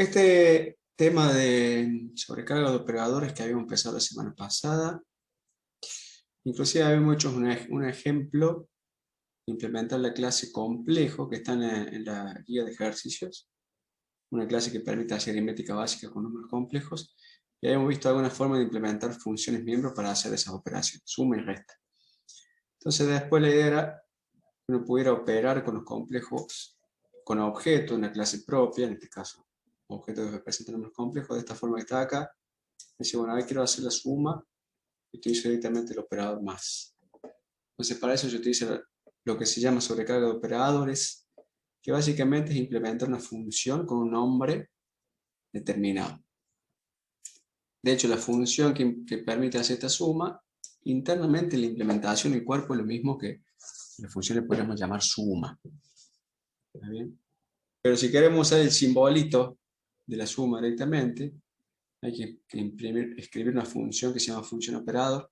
Este tema de sobrecarga de operadores que habíamos empezado la semana pasada, inclusive habíamos hecho un ejemplo de implementar la clase complejo que está en la guía de ejercicios, una clase que permite hacer aritmética básica con números complejos, y habíamos visto alguna forma de implementar funciones miembros para hacer esas operaciones, suma y resta. Entonces después la idea era que uno pudiera operar con los complejos, con objetos, una clase propia, en este caso objetos que representan números complejos, de esta forma que está acá. Dice, bueno, ahora quiero hacer la suma, y utilizo directamente el operador más. Entonces para eso yo utilizo lo que se llama sobrecarga de operadores, que básicamente es implementar una función con un nombre determinado. De hecho, la función que permite hacer esta suma, internamente la implementación y el cuerpo es lo mismo que la función le podríamos llamar suma. ¿Está bien? Pero si queremos usar el simbolito de la suma directamente, hay que escribir una función que se llama función operador,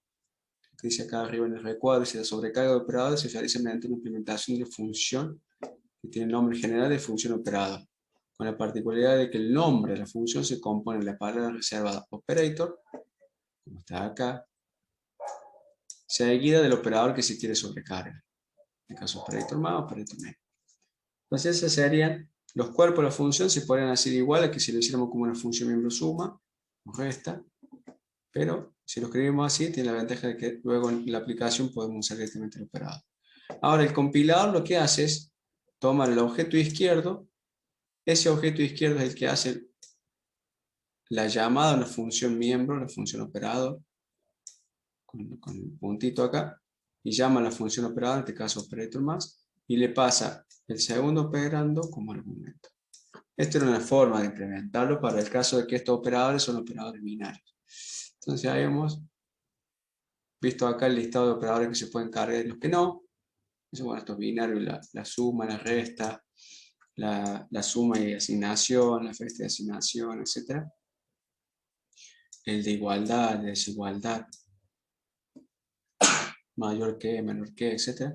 que dice acá arriba en el recuadro, dice la sobrecarga de operadores se realiza mediante una implementación de una función que tiene el nombre general de función operador, con la particularidad de que el nombre de la función se compone de la palabra reservada operator, como está acá, seguida del operador que se quiere sobrecargar. En este caso, operator más, operator menos. Entonces, esos serían los cuerpos de la función, se podrían hacer igual a que si lo hiciéramos como una función miembro suma o resta, pero si lo escribimos así, tiene la ventaja de que luego en la aplicación podemos usar directamente el operador. Ahora, el compilador lo que hace es tomar el objeto izquierdo, ese objeto izquierdo es el que hace la llamada a una función miembro, la función operador, con el puntito acá, y llama a la función operador, en este caso operator más, y le pasa el segundo operando como argumento. Esta era una forma de implementarlo para el caso de que estos operadores son operadores binarios. Entonces ya hemos visto acá el listado de operadores que se pueden cargar y los que no. Entonces, bueno, estos binarios, la suma, la resta, la suma y asignación, la resta y asignación, etc. El de igualdad, de desigualdad, mayor que, menor que, etc.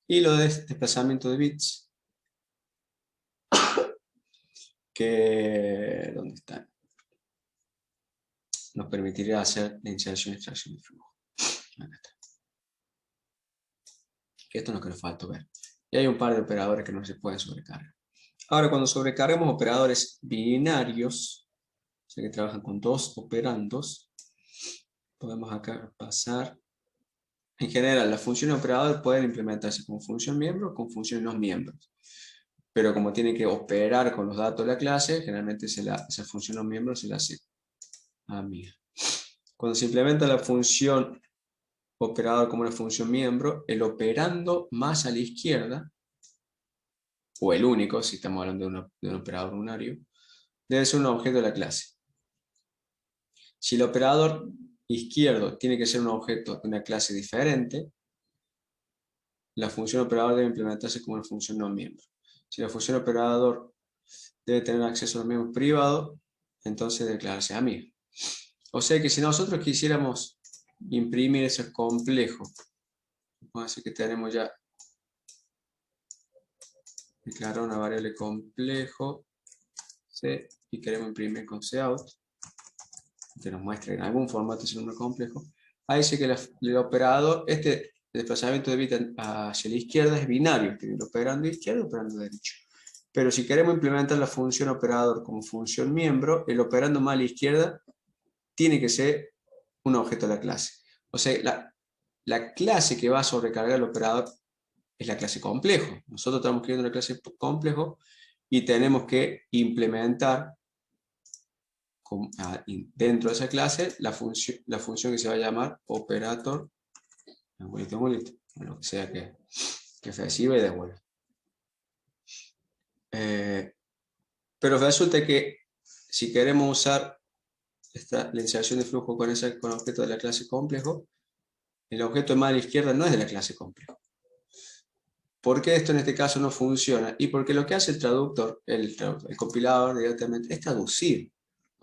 Y lo de desplazamiento de bits, que, ¿dónde están? Nos permitiría hacer la inserción y extracción de flujo. Acá está. Que esto es lo que nos falta ver. Y hay un par de operadores que no se pueden sobrecargar. Ahora, cuando sobrecargamos operadores binarios, o sea que trabajan con dos operandos, podemos acá pasar. En general, las funciones operador pueden implementarse como función miembro o con funciones no miembros. Pero como tiene que operar con los datos de la clase, generalmente esa función no miembro se la hace amiga. Cuando se implementa la función operador como una función miembro, el operando más a la izquierda, o el único, si estamos hablando de un operador unario, debe ser un objeto de la clase. Si el operador izquierdo tiene que ser un objeto de una clase diferente, la función operador debe implementarse como una función no miembro. Si la función operador debe tener acceso a los miembros privados, entonces debe declararse amiga. O sea que si nosotros quisiéramos imprimir ese complejo, vamos a decir que tenemos ya declarar una variable complejo C, y queremos imprimir con cout, que nos muestre en algún formato ese número complejo. Ahí dice que el operador, este desplazamiento de bit hacia la izquierda es binario, tiene el operando izquierdo y el operando derecho. Pero si queremos implementar la función operador como función miembro, el operando más a la izquierda tiene que ser un objeto de la clase. O sea, la clase que va a sobrecargar el operador es la clase complejo. Nosotros estamos creando una clase complejo y tenemos que implementar dentro de esa clase la función que se va a llamar operator, lo que sea que reciba y devuelva. Pero resulta que si queremos usar la inserción de flujo con objeto de la clase complejo, el objeto más a la izquierda no es de la clase complejo. ¿Por qué esto en este caso no funciona? Y porque lo que hace el traductor, el compilador directamente, es traducir.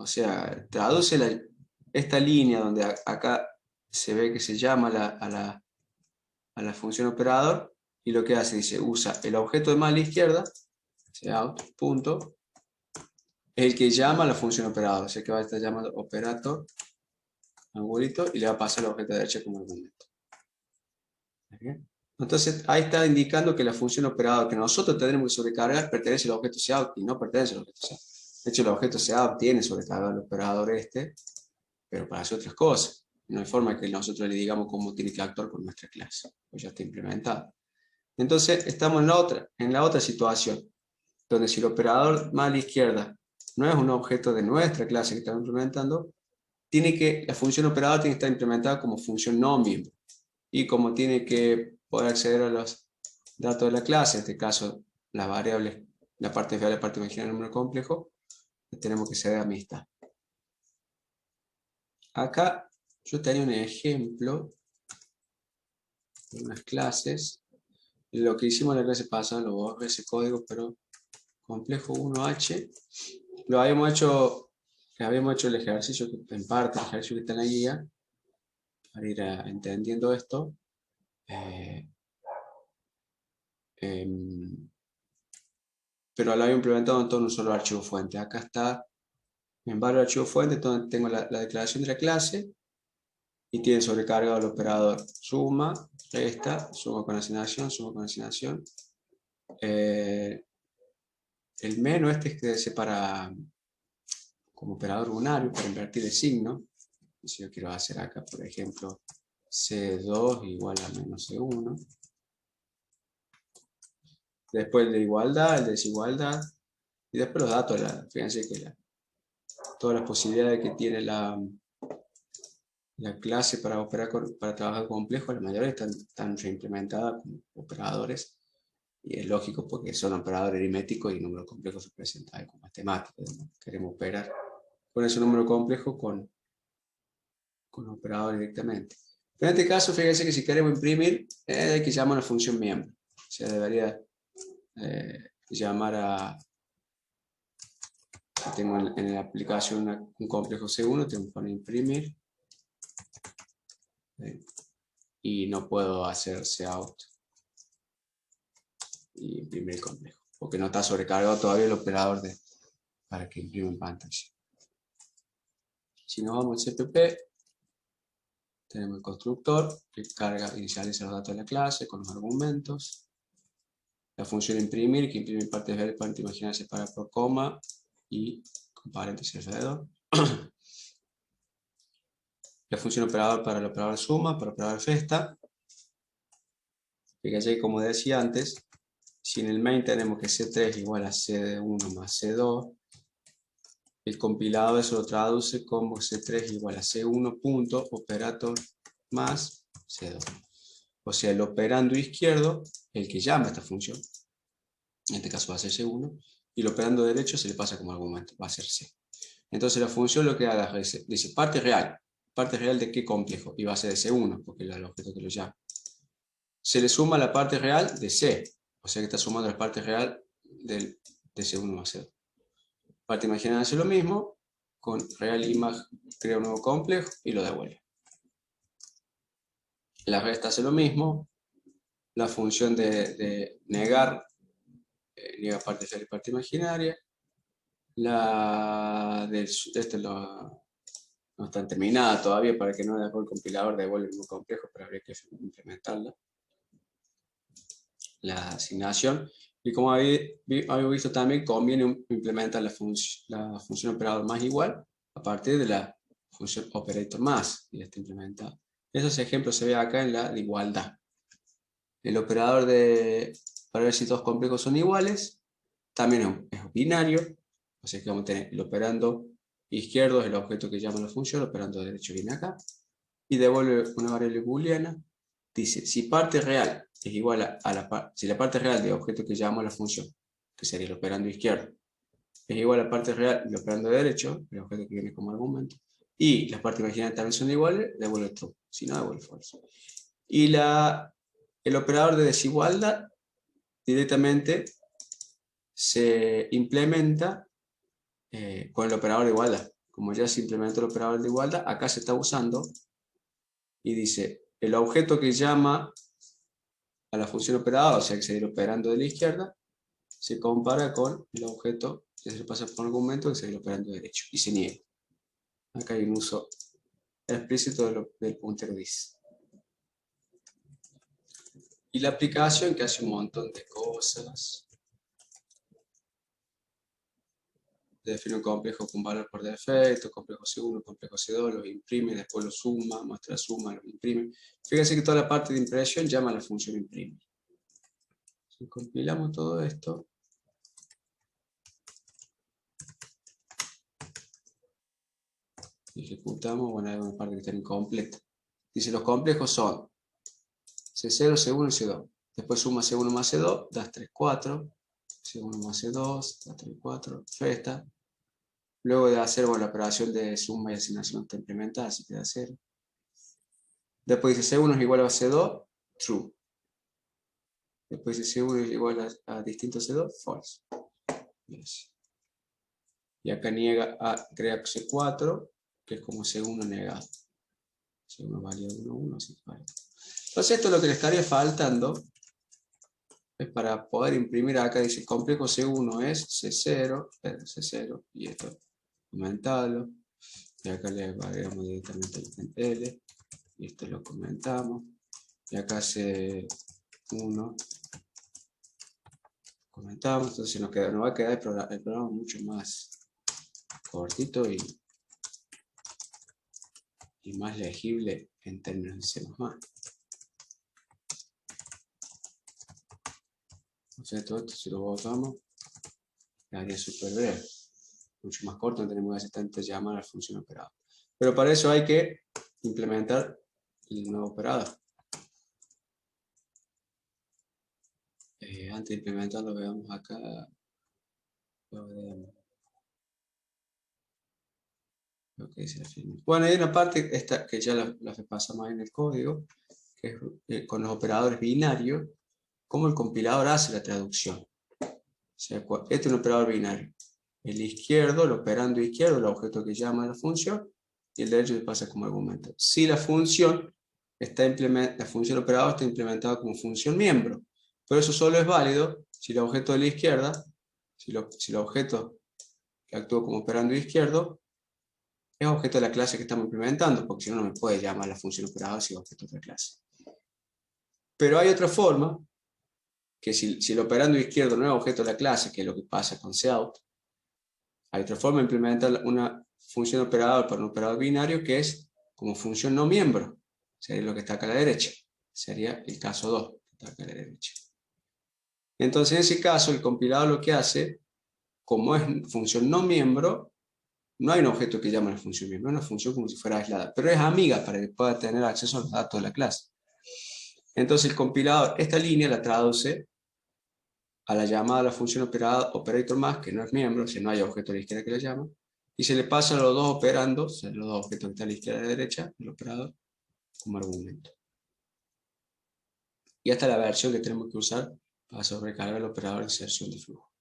O sea, traduce esta línea donde acá se ve que se llama a la función operador, y lo que hace, dice, usa el objeto de más a la izquierda, out, punto, es el que llama a la función operador. O sea que va a estar llamando operator, angulito, y le va a pasar el objeto de derecha como argumento. ¿Bien? Entonces, ahí está indicando que la función operador que nosotros tenemos que sobrecargar pertenece al objeto SEAUT y no pertenece al objeto SEAUT. De hecho, el objeto SEAUT tiene sobrecargado el operador este, pero para hacer otras cosas. No hay forma que nosotros le digamos cómo tiene que actuar con nuestra clase, pues ya está implementado. Entonces, estamos en la otra situación, donde si el operador más a la izquierda no es un objeto de nuestra clase que estamos implementando, la función operador tiene que estar implementada como función no miembro. Y como tiene que poder acceder a los datos de la clase, en este caso las variables, la parte real y la parte imaginaria del número complejo, tenemos que ceder amistad. Acá yo tenía un ejemplo de unas clases. Lo que hicimos en la clase pasada, lo borré ese código, pero complejo 1H, habíamos hecho el ejercicio, en parte el ejercicio que está en la guía, para ir entendiendo esto. Pero lo había implementado en todo un solo archivo fuente. Acá está en varios archivos fuentes, donde tengo la declaración de la clase y tiene sobrecargado el operador suma, resta, suma con asignación, suma con asignación. El menos este es que se para como operador unario para invertir el signo. Si yo quiero hacer acá, por ejemplo, C2 igual a menos C1. Después el de igualdad, el de desigualdad. Y después los datos. Fíjense que todas las posibilidades que tiene la clase para para trabajar complejo, la mayoría están reimplementadas como operadores. Y es lógico porque son operadores aritméticos y números complejos se presentan como matemáticos. Queremos operar con ese número complejo con operadores directamente. Pero en este caso, fíjense que si queremos imprimir, hay que llamar a la función miembro. O sea, debería llamar a... Tengo en la aplicación un complejo C1, tengo que poner imprimir. Y no puedo hacer cout y imprimir el complejo, porque no está sobrecargado todavía el operador para que imprima en pantalla. Si nos vamos al CPP, tenemos el constructor que carga, inicializa los datos de la clase con los argumentos. La función imprimir, que imprime partes reales, parte imaginaria separada por coma y con paréntesis alrededor. La función operador para el operador suma, para el operador resta. Fíjense que, como decía antes, si en el main tenemos que C3 igual a C1 más C2, el compilador eso lo traduce como C3 igual a C1 punto operator más C2. O sea, el operando izquierdo, el que llama a esta función, en este caso va a ser C1, y el operando derecho se le pasa como argumento, va a ser C. Entonces la función lo que haga dice parte real de qué complejo, y va a ser de C1, porque es el objeto que lo llama. Se le suma la parte real de C, o sea que está sumando la parte real de C1 más C2. Parte imaginaria hace lo mismo, con real imag crea un nuevo complejo y lo devuelve. La resta hace lo mismo, la función de negar, niega parte real y parte imaginaria. No está terminada todavía para que no el compilador devuelva el nuevo complejo, pero habría que implementarla. La asignación. Y como habéis visto también, conviene implementar la función operador más igual a partir de la función operator más, y ya está implementada. Esos ejemplos se ven acá en la de igualdad. El operador para ver si dos complejos son iguales, también es binario, o sea que vamos a tener el operando izquierdo es el objeto que llama la función, el operando derecho viene acá, y devuelve una variable booleana. Dice, si parte real es igual si la parte real del objeto que llamo la función, que sería el operando izquierdo, es igual a la parte real del operando derecho, el objeto que viene como argumento, y las partes imaginarias también son iguales, devuelve true, si no devuelve false. Y el operador de desigualdad directamente se implementa con el operador de igualdad. Como ya se implementó el operador de igualdad, acá se está usando y dice, el objeto que llama a la función operadora, o sea que sería el operando de la izquierda, se compara con el objeto Ya se le pasa por argumento que se seguir operando derecho y se niega. Acá hay un uso explícito del puntero dis. Y la aplicación que hace un montón de cosas. Define un complejo con valor por defecto, complejo C1, complejo C2, los imprime, después los suma, muestra la suma, los imprime. Fíjense que toda la parte de impresión llama a la función imprime. Si compilamos todo esto, ejecutamos, bueno, hay una parte que está incompleta. Dice, los complejos son C0, C1 y C2. Después suma C1 más C2, das 3, 4. C1 más C2, das 3, 4. Resta. Luego de hacer la operación de suma y asignación está implementada, así queda 0. Después dice C1 es igual a C2, true. Después dice C1 es igual a distinto C2, false. Yes. Y acá niega a crea C4, que es como C1 negado. C1 valía 1, 1, así que vale. Entonces esto lo que le estaría faltando es para poder imprimir acá, dice complejo C1 es C0, y esto comentarlo. Y acá le agregamos directamente el L, y esto lo comentamos. Y acá C1 comentamos, entonces nos va a quedar el programa mucho más cortito y más legible en términos de C++. Entonces todo esto si lo botamos, quedaría súper breve. Mucho más corto, no tenemos que hacer tantas llamadas a la función operador. Pero para eso hay que implementar el nuevo operador. Antes de implementarlo, veamos acá. Lo que dice el film. Bueno, hay una parte esta, que ya la pasamos en el código, que es con los operadores binarios, cómo el compilador hace la traducción. O sea, este es un operador binario. El izquierdo, el operando izquierdo, el objeto que llama a la función, y el derecho se pasa como argumento. Si la función operador está implementada como función miembro, pero eso solo es válido si el objeto de la izquierda, si el objeto que actúa como operando izquierdo, es objeto de la clase que estamos implementando, porque si no, no me puede llamar la función operador si es objeto de otra clase. Pero hay otra forma, que si el operando izquierdo no es objeto de la clase, que es lo que pasa con cout, hay otra forma de implementar una función operador para un operador binario que es como función no miembro. Sería lo que está acá a la derecha. Sería el caso 2, que está acá a la derecha. Entonces, en ese caso, el compilador lo que hace, como es función no miembro, no hay un objeto que llama a la función miembro, es una función como si fuera aislada, pero es amiga para que pueda tener acceso a los datos de la clase. Entonces, el compilador, esta línea la traduce a la llamada a la función operator más, que no es miembro, si no hay objeto a la izquierda que la llama, y se le pasa a los dos operandos, o sea, los dos objetos que están a la izquierda y a la derecha, el operador, como argumento. Y esta es la versión que tenemos que usar para sobrecargar el operador de inserción de flujo.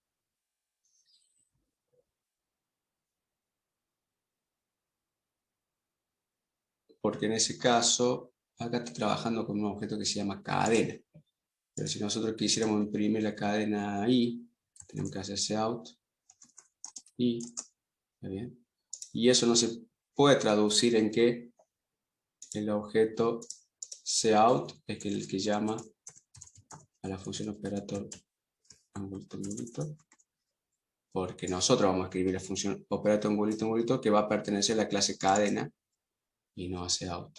Porque en ese caso, acá está trabajando con un objeto que se llama cadena. Pero si nosotros quisiéramos imprimir la cadena I, tenemos que hacer cout I, ¿está bien? Y eso no se puede traducir en que el objeto cout es el que llama a la función operator angulito, porque nosotros vamos a escribir la función operator angulito que va a pertenecer a la clase cadena y no a cout.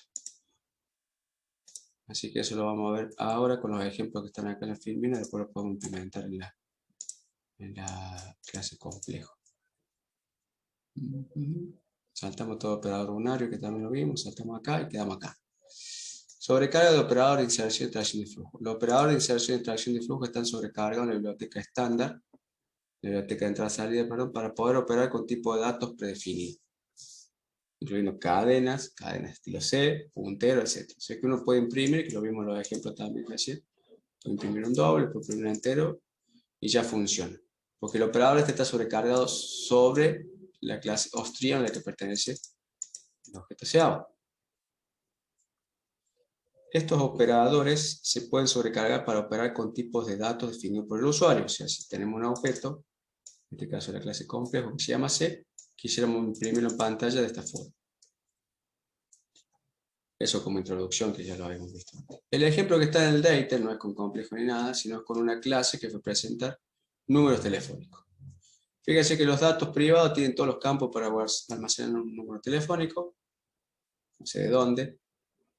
Así que eso lo vamos a ver ahora con los ejemplos que están acá en la filmina, después lo podemos implementar en la clase complejo. Saltamos todo operador unario, que también lo vimos, saltamos acá y quedamos acá. Sobrecarga de operador de inserción y tracción de flujo. Los operadores de inserción y tracción de flujo están sobrecargados en la biblioteca estándar, la biblioteca de entrada-salida, para poder operar con tipo de datos predefinidos, incluyendo cadenas estilo C, puntero, etc. O sea que uno puede imprimir, que lo vimos en los ejemplos también recién, puede imprimir un doble, puede imprimir un entero, y ya funciona. Porque el operador está sobrecargado sobre la clase Austrian a la que pertenece el objeto SEAO. Estos operadores se pueden sobrecargar para operar con tipos de datos definidos por el usuario. O sea, si tenemos un objeto en este caso la clase complejo que se llama C, quisiéramos imprimirlo en pantalla de esta forma. Eso como introducción, que ya lo habíamos visto antes. El ejemplo que está en el data no es con complejo ni nada, sino es con una clase que representa números telefónicos. Fíjense que los datos privados tienen todos los campos para almacenar un número telefónico, no sé de dónde.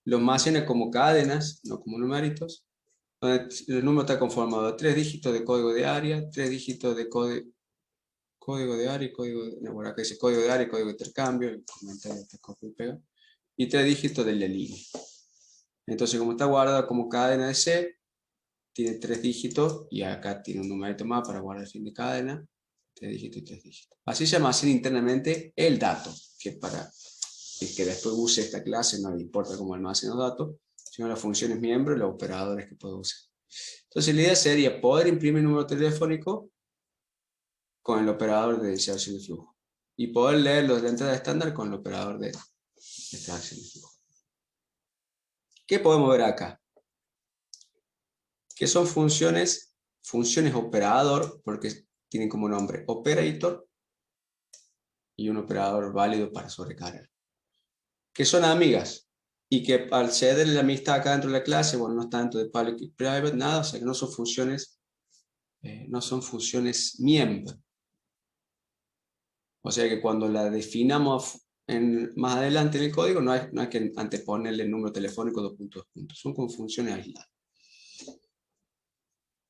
Lo almacena como cadenas, no como numeritos, donde el número está conformado de 3 dígitos de código de área, 3 dígitos de código de área y código de, no, bueno, acá dice código de área y código de intercambio, el comentario te copia y pega, y 3 dígitos de la línea. Entonces, como está guardado como cadena de C, tiene 3 dígitos y acá tiene un numerito más para guardar el fin de cadena, 3 dígitos y 3 dígitos. Así se almacena internamente el dato, que para el que después use esta clase no le importa cómo almacena los datos, sino las funciones miembros y los operadores que puede usar. Entonces, la idea sería poder imprimir número telefónico con el operador de inserción de flujo y poder leerlo de la entrada estándar con el operador de extracción de flujo. ¿Qué podemos ver acá? Que son funciones operador, porque tienen como nombre operator y un operador válido para sobrecargar, que son amigas y que al ceder la amistad acá dentro de la clase, bueno, no es tanto de public y private, nada, o sea que no son funciones miembro. O sea que cuando la definamos más adelante en el código, no hay que anteponerle el número telefónico 2 puntos, son como funciones aisladas.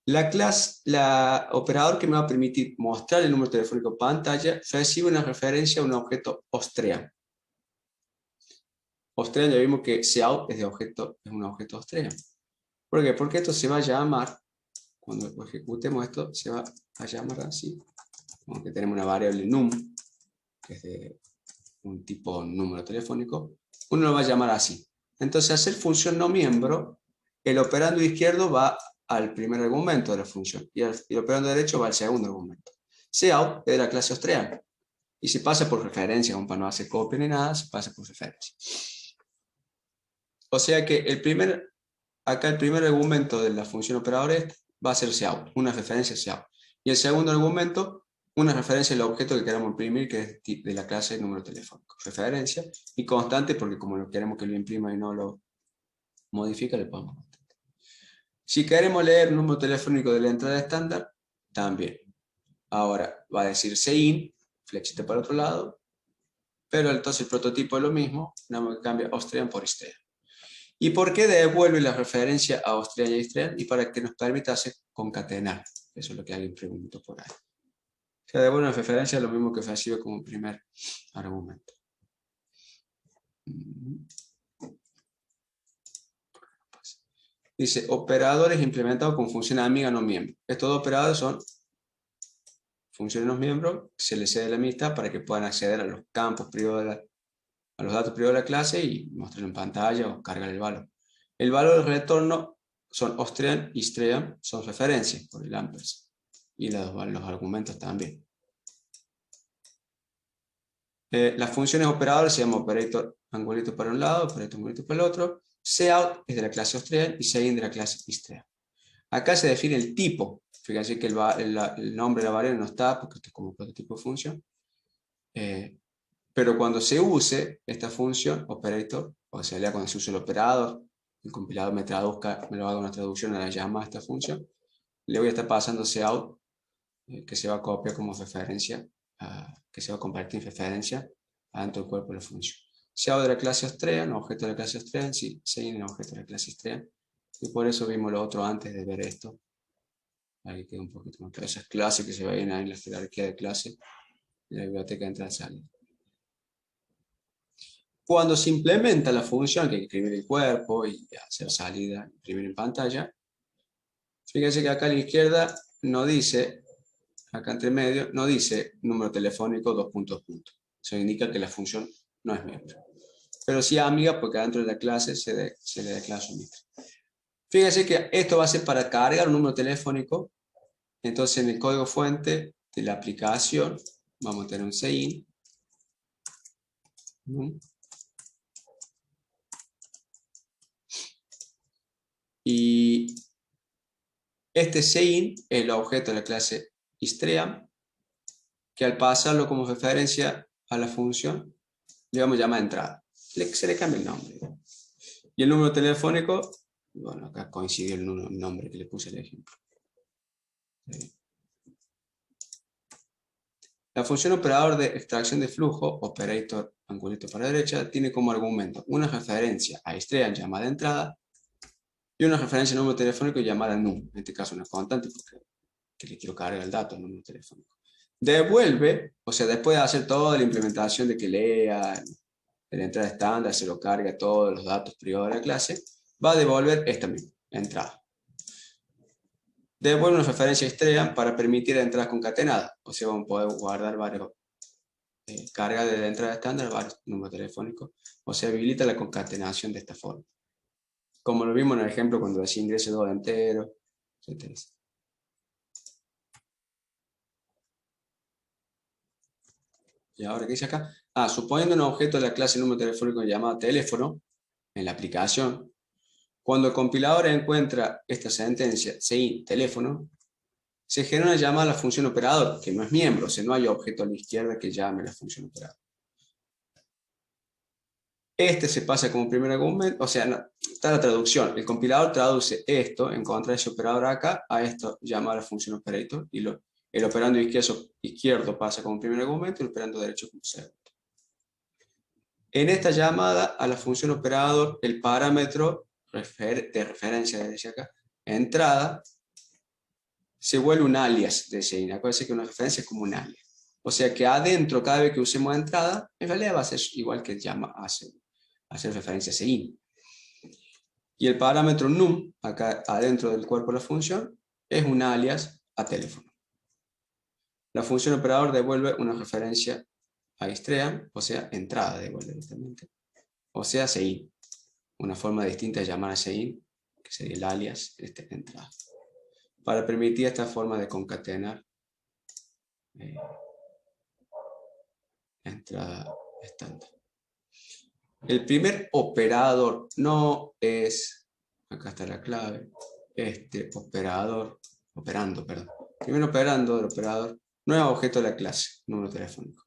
La operador que me va a permitir mostrar el número telefónico en pantalla recibe una referencia a un objeto Ostrean. Ostrean ya vimos que Seout es un objeto Ostrean. ¿Por qué? Porque esto se va a llamar, cuando ejecutemos esto, se va a llamar así, como que tenemos una variable num, que es de un tipo número telefónico, uno lo va a llamar así. Entonces, hacer función no miembro, el operando izquierdo va al primer argumento de la función y el operando derecho va al segundo argumento. Cout es de la clase Ostrean y se pasa por referencia, como para no hacer copia ni nada, se pasa por referencia. O sea que acá el primer argumento de la función operador va a ser Cout, una referencia Cout. Y el segundo argumento, una referencia al objeto que queramos imprimir, que es de la clase número telefónico. Referencia y constante, porque como no queremos que lo imprima y no lo modifica, le ponemos constante. Si queremos leer un número telefónico de la entrada estándar, también. Ahora va a decir CIN, flechita para otro lado, pero entonces el prototipo es lo mismo, nada más que cambia Austrian por Istrean. ¿Y por qué devuelve la referencia a Austrian y Istrean? Y para que nos permita hacer concatenar. Eso es lo que alguien preguntó por ahí. O sea, devuelve una referencia a lo mismo que recibe como primer argumento. Dice, operadores implementados con funciones amiga no miembro. Estos dos operadores son funciones no miembros, se les cede la amistad para que puedan acceder a los campos privados, a los datos privados de la clase y mostrarlo en pantalla o cargar el valor. El valor del retorno son Austrian y Istrean, son referencias por el ampersand. Y los argumentos también. Las funciones operadoras se llaman operator angulito para un lado, operator angulito para el otro. Cout es de la clase Austrian y Sein de la clase Istrean. Acá se define el tipo. Fíjense que el nombre de la variable no está porque esto es como prototipo de función. Pero cuando se use esta función, operator, o sea, cuando se use el operador, el compilador me lo haga una traducción a la llamada de esta función, le voy a estar pasando Cout, que se va a copiar como referencia, que se va a convertir en referencia dentro del cuerpo de la función. Cout de la clase Austrian, objeto de la clase Austrian, sí, Sein en objeto de la clase Austrian. Y por eso vimos lo otro antes de ver esto. Ahí queda un poquito más claro. Esas clases que se ven ahí en la jerarquía de clase de la biblioteca de entrada y salida. Cuando se implementa la función, que hay que escribir el cuerpo y hacer salida, imprimir en pantalla, fíjense que acá a la izquierda no dice, acá entre medio, no dice número telefónico 2 puntos. Eso indica que la función no es miembro. Pero sí amiga porque dentro de la clase se le declara su miembro. Fíjense que esto va a ser para cargar un número telefónico. Entonces en el código fuente de la aplicación vamos a tener un CIN. Y este CIN es el objeto de la clase Istream. que al pasarlo como referencia a la función, le vamos a llamar entrada. Se le cambia el nombre. Y el número telefónico, bueno, acá coincide el nombre que le puse el ejemplo. La función operador de extracción de flujo, operator angulito para derecha, tiene como argumento una referencia a estrella llamada entrada y una referencia al número telefónico llamada num, en este caso una constante porque le quiero cargar el dato al número telefónico. Devuelve, o sea, después de hacer toda la implementación de que lea de la entrada estándar, se lo carga todos los datos privados de la clase, va a devolver esta misma entrada. Devuelve una referencia estrella para permitir entradas concatenadas, o sea, vamos a poder guardar varios carga de la entrada estándar, varios números telefónicos, o sea, habilita la concatenación de esta forma. Como lo vimos en el ejemplo cuando decía ingreso 2 enteros, etc. Y ahora, ¿qué dice acá? Suponiendo un objeto de la clase número telefónico llamado teléfono, en la aplicación, cuando el compilador encuentra esta sentencia, CI, teléfono, se genera una llamada a la función operador, que no es miembro, o sea, no hay objeto a la izquierda que llame a la función operador. Este se pasa como primer argumento, o sea, no, está la traducción. El compilador traduce esto, encontrar ese operador acá, a esto llama a la función operator, y el operando izquierdo pasa como primer argumento y el operando derecho como segundo. En esta llamada a la función operador, el parámetro de referencia, decía acá, entrada, se vuelve un alias de ese INA. Acuérdense que una referencia es como un alias. O sea que adentro, cada vez que usemos entrada, en realidad va a ser igual que hacer referencia a ese INA. Y el parámetro num, acá adentro del cuerpo de la función, es un alias a teléfono. La función operador devuelve una referencia a estrella, o sea, entrada devuelve directamente. O sea, CIN. Una forma distinta de llamar a CIN, que sería el alias entrada. Para permitir esta forma de concatenar entrada estándar. El primer operador no es, acá está la clave, operando, perdón. El primer operando del operador no es objeto de la clase, número telefónico.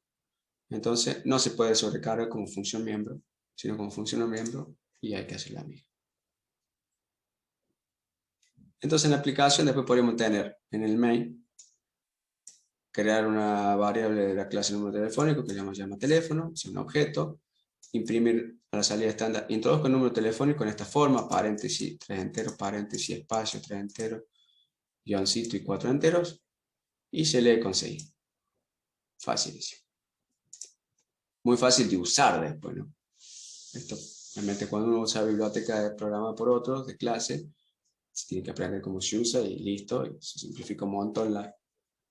Entonces no se puede sobrecargar como función miembro, sino como función miembro y hay que hacer la misma. Entonces en la aplicación después podríamos tener en el main, crear una variable de la clase número telefónico que le vamos a llamar teléfono, es un objeto, imprimir a la salida estándar, introduzco el número telefónico en esta forma, paréntesis, 3 enteros, paréntesis, espacio, 3 enteros, guioncito y 4 enteros, y se lee con 6. Fácilísimo. Muy fácil de usar después, ¿no? Esto, realmente cuando uno usa biblioteca programada por otros, de clase, se tiene que aprender cómo se usa y listo, y se simplifica un montón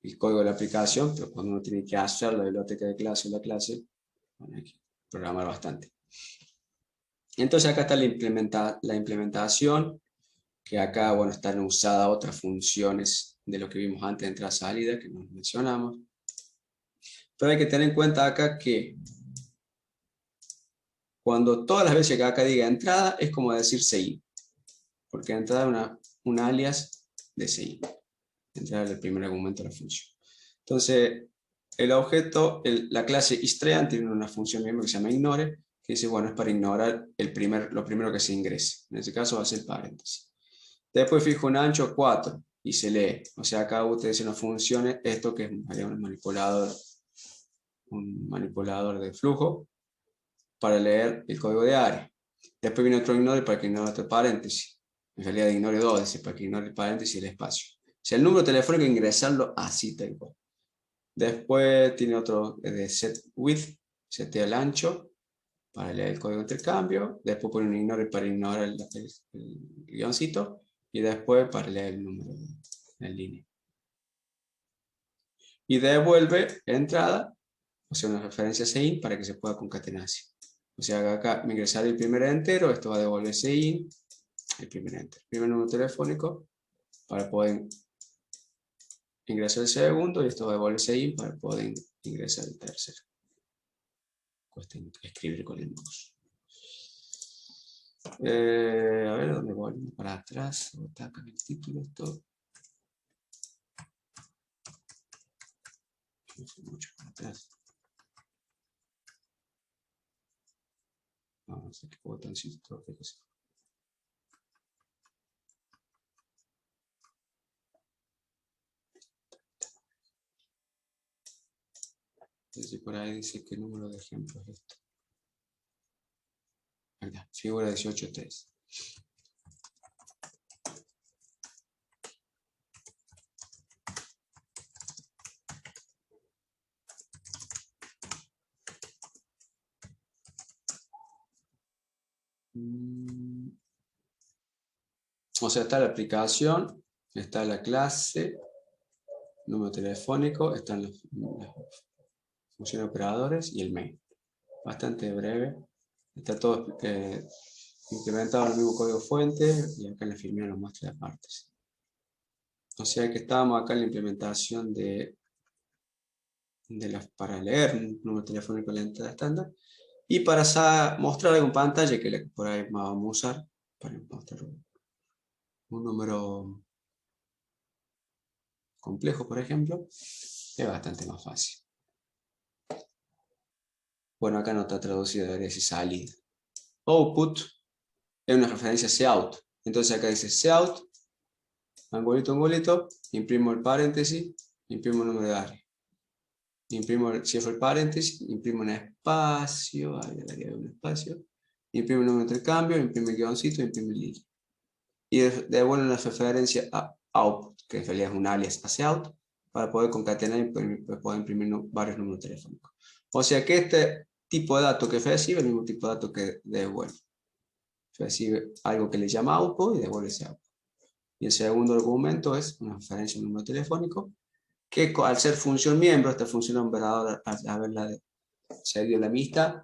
el código de la aplicación, pero cuando uno tiene que hacer la biblioteca de clase o la clase, bueno, hay que programar bastante. Entonces acá está la implementación, que acá bueno, están usadas otras funciones de lo que vimos antes de entrada-salida, que nos mencionamos. Pero hay que tener en cuenta acá que cuando todas las veces que acá diga entrada, es como decir CI, porque entrada es un alias de CI. Entrada es el primer argumento de la función. Entonces, el objeto, la clase isTrean tiene una función miembro que se llama ignore, que dice, bueno, es para ignorar lo primero que se ingrese. En este caso va a ser paréntesis. Después fijo un ancho 4 y se lee. O sea, acá ustedes dicen las funciones, esto que es un manipulador de flujo para leer el código de área. Después viene otro ignore para que ignore otro paréntesis. En realidad ignore 2, dice para que ignore el paréntesis y el espacio. O sea, el número telefónico ingresarlo así tal cual. Después tiene otro de set width, setea el ancho para leer el código de intercambio. Después pone un ignore para ignorar el guioncito. Y después para leer el número en línea. Y devuelve entrada, o sea, una referencia CIN para que se pueda concatenar así. O sea, acá me ingresaré el primer entero, esto va a devolver CIN, el primer entero. Primer número telefónico para poder ingresar el segundo y esto va a devolver CIN para poder ingresar el tercero. Cuesta escribir con el mouse. A ver, ¿dónde voy? Para atrás, acá el título, esto. mucho para atrás. Vamos a ver qué botoncito. Entonces por ahí dice qué número de ejemplo es esto. Acá, figura 18.3. O sea, está la aplicación, está la clase, número telefónico, están las funciones operadores y el main. Bastante breve. Está todo implementado en el mismo código fuente y acá en la firmeza nos muestra las partes. O sea que estábamos acá en la implementación para leer un número telefónico de la entrada estándar y para mostrar algo en pantalla que por ahí vamos a usar para mostrar un número complejo, por ejemplo, es bastante más fácil. Bueno, acá no está traducido, debería decir salida. Output es una referencia a cout. Entonces acá dice cout, angulito, imprimo el paréntesis, imprimo el número de área. Cierro el paréntesis, imprimo un espacio, ahí le daría un espacio, imprimo el número de intercambio, imprimo el guioncito, imprimo el link. Y devuelvo una referencia a output, que en realidad es un alias hacia out, para poder concatenar y poder imprimir varios números telefónicos. O sea que este tipo de dato que recibe es el mismo tipo de dato que devuelve. Recibe algo que le llama output y devuelve ese output. Y el segundo argumento es una referencia a un número telefónico, que al ser función miembro, esta función operadora, al haberla cedido la amistad,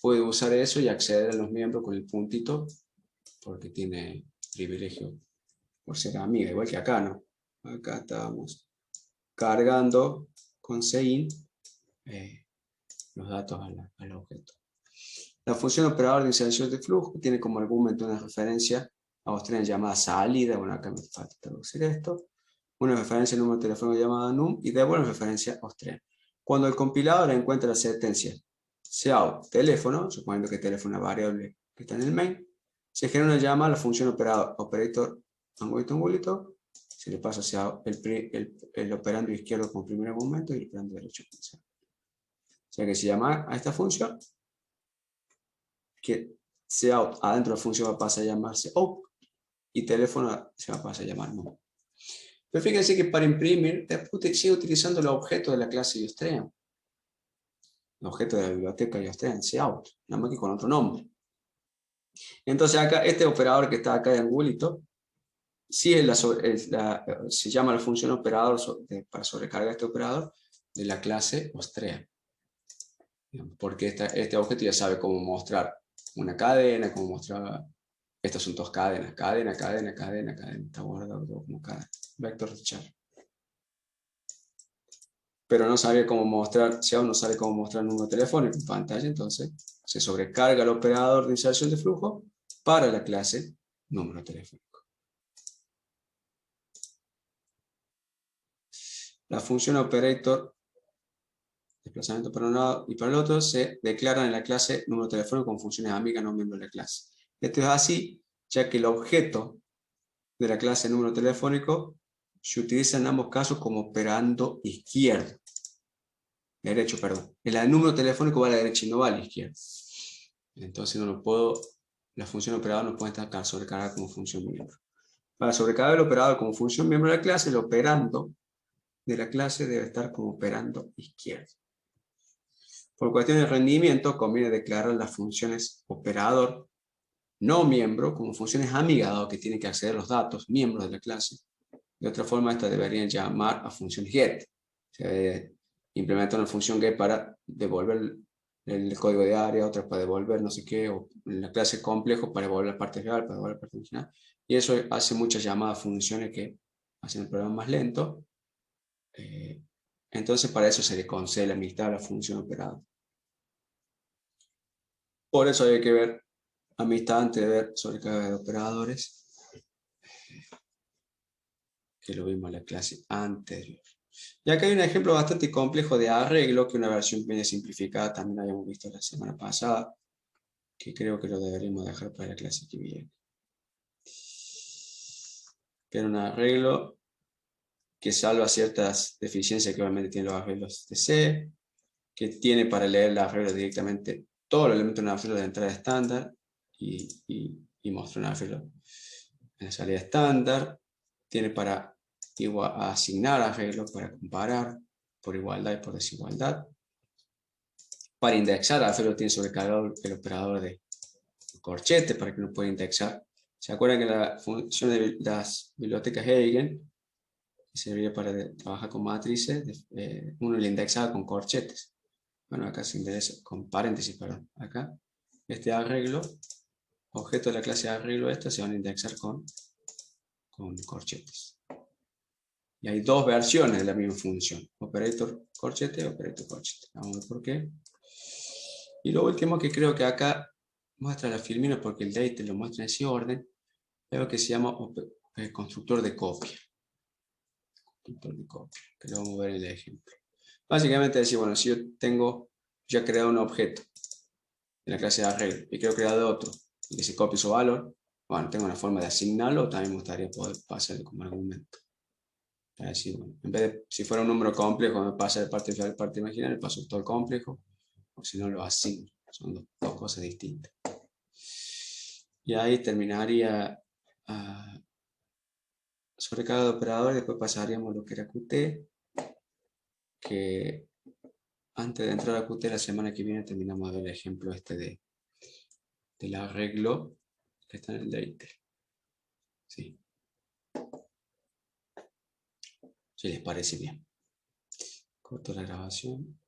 puede usar eso y acceder a los miembros con el puntito, porque tiene privilegio por ser amiga, igual que acá, ¿no? Acá estábamos cargando con sein los datos al objeto. La función operador de inserción de flujo tiene como argumento una referencia a austriana llamada salida, bueno, acá me falta traducir esto, una referencia al número de teléfono llamada num y devuelve referencia austriana. Cuando el compilador encuentra la sentencia cout teléfono, suponiendo que teléfono es una variable que está en el main, se genera una llamada a la función operator angulito, se le pasa hacia el operando izquierdo como primer argumento y el operando derecho como segundo. O sea que se llama a esta función, que cout adentro de la función va a pasar a llamarse op y teléfono se va a pasar a llamar num. Pero fíjense que para imprimir sigue utilizando el objeto de la clase IOSTREAM, el objeto de la biblioteca IOSTREAM, cout, nada más que con otro nombre. Entonces acá, este operador que está acá de angulito, sí se llama la función operador para sobrecargar este operador de la clase ostrea. Porque este objeto ya sabe cómo mostrar una cadena, cómo mostrar... Estas son dos cadenas, cadena, está guardado como cadena. Vector de char. Pero no sabía cómo mostrar, si aún no sabe cómo mostrar el número telefónico en pantalla, entonces se sobrecarga el operador de inserción de flujo para la clase número telefónico. La función operator, desplazamiento para un lado y para el otro, se declaran en la clase número telefónico con funciones amigas no miembros de la clase. Esto es así, ya que el objeto de la clase número telefónico se utiliza en ambos casos como operando izquierdo. Derecho, perdón. El número telefónico va a la derecha y no va a la izquierda. Entonces la función operador no puede estar sobrecargada como función miembro. Para sobrecargar el operador como función miembro de la clase, el operando de la clase debe estar como operando izquierdo. Por cuestión de rendimiento, conviene declarar las funciones operador no miembro como funciones amigas, dado que tienen que acceder a los datos miembros de la clase. De otra forma, estas deberían llamar a función get. Se implementa una función get para devolver el código de área, otra para devolver no sé qué, o en la clase complejo para devolver la parte real, para devolver la parte original. Y eso hace muchas llamadas a funciones que hacen el programa más lento. Entonces, para eso se le concede la mitad a la función operada. Por eso hay que ver amistad antes de ver sobrecarga de operadores, que lo vimos en la clase anterior. Y acá hay un ejemplo bastante complejo de arreglo, que una versión medio simplificada también habíamos visto la semana pasada, que creo que lo deberíamos dejar para la clase que viene. Que era un arreglo que salva ciertas deficiencias que obviamente tienen los arreglos de C, que tiene para leer el arreglo directamente todos los elementos de un arreglo de entrada estándar y mostrar un arreglo en la salida estándar, tiene para asignar arreglos, para comparar por igualdad y por desigualdad, para indexar arreglos tiene sobrecargado el operador de corchete para que uno pueda indexar. ¿Se acuerdan que la función de las bibliotecas Eigen servía para trabajar con matrices? Uno le indexaba con corchetes. Bueno, acá se indexa con paréntesis, perdón. Acá, este arreglo, objeto de la clase de arreglo esta, se van a indexar con corchetes. Y hay dos versiones de la misma función. Operator corchete, operator corchete. Vamos a ver por qué. Y lo último que creo que acá muestra la Firmino, porque el date lo muestra en ese orden, es lo que se llama constructor de copia. Constructor de copia, que lo vamos a ver en el ejemplo. Básicamente decir, bueno, si yo tengo ya creado un objeto en la clase de arreglo y quiero crear otro y que se copie su valor, bueno, tengo una forma de asignarlo, también me gustaría poder pasarlo como argumento. Para decir, bueno, en vez de, si fuera un número complejo, me pasa de parte real a parte imaginaria, paso todo el complejo, o si no lo asigno. Son dos cosas distintas. Y ahí terminaría sobrecarga de operadores, después pasaríamos a lo que era Qt, que antes de entrar a Qt la semana que viene terminamos de ver el ejemplo este del arreglo que está en el date. Sí. Si les parece bien. Corto la grabación.